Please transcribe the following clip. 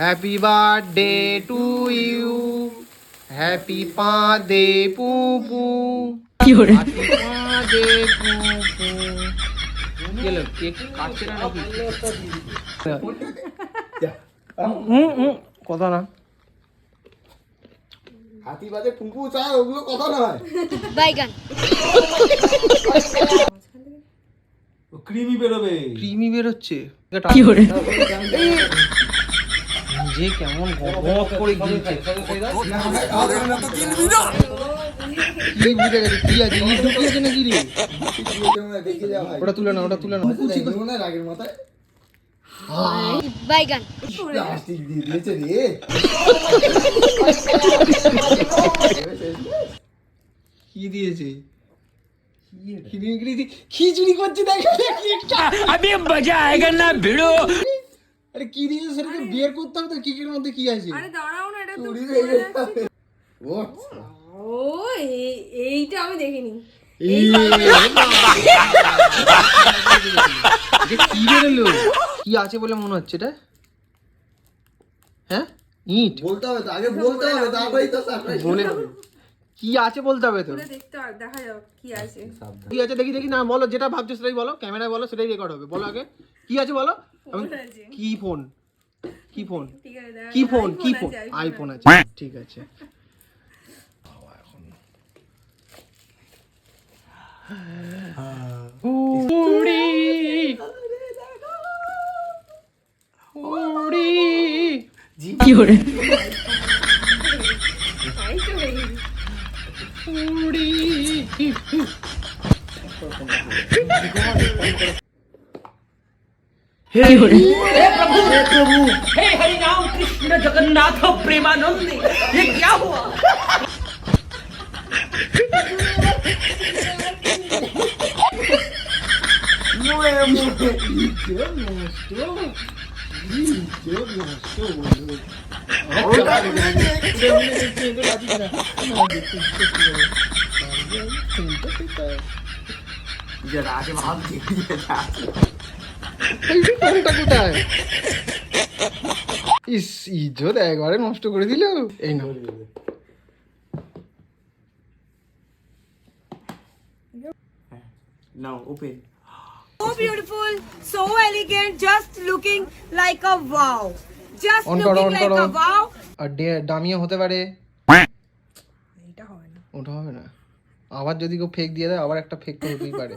Happy birthday to you, happy পাদে পুপু, কি হরে হ্যাপি পাদে পুপু। গেল কেক কাটছে না নাকি? কথা না, হাতি বাজে পুপু চায় ওগুলো কথা নয়। বাইগান ক্রিমি বেরোবে। ক্রিমি বেরোচ্ছে। কি হরে যে কেমন গপ করে গিয়েছে। কি বুঝে গেছে কি আছে? ইট ঢুকিয়েছে নাকি রে? ওটা তুলে না, ওটা তুলে না। রাগের মাথায় বাইগান প্লাস্টিক দিয়ে দিয়েছে রে। কি দিয়েছে? খিচুড়ি করছে দেখো। अभी मजा आएगा ना भिड़ो। আরে কি দিয়েছে সেটাকে বের করতে হবে তো, কেকের মধ্যে কি আছে? আরে দাঁড়াও না, এটা তো চুরি পড়ে হয়ে যাচ্ছে। যাবে। ও ও এইটা আমি দেখিনি। এই যে কি বেরোলো? কি আছে বলে মনে হচ্ছে এটা? হ্যাঁ, ইট। বলতে হবে তো, আগে বলতে হবে তারপরেই তো সারপ্রাইজ বলে কি আছে বলতে হবে তো। খুলে দেখতে আর দেখা যাক কি আছে। কি আছে দেখি দেখি। না বলো, যেটা ভাবছো সেটাই বলো, ক্যামেরায় বলো, সেটাই রেকর্ড হবে। বলো আগে কি আছে বলো। আমি ফোন আছে। কি ফোন? কি ফোন? ঠিক আছে, দেখা কি যাক। ফোন? কি iPhone ফোন? আছে, আইফোন আছে। আছে, ঠিক আছে। উড়ি উড়ি কি হরে তাই তো দেখি। উড়ি। কি হরে हे हरि राम कृष्ण जगन्नाथ प्रेमानंद ये क्या हुआ? ফোনটা কোথায়? ইস, ইজ্জত একবারে নষ্ট করে দিল। এই না, নাও open. So beautiful, so elegant, just looking like a wow. Just On করো, looking on like করো। a wow. আর দামিও হতে পারে। এটা হবে না। ওটা হবে না। আবার যদি কেউ ফেক দিয়ে দেয়, আবার একটা ফেক তো হতেই পারে।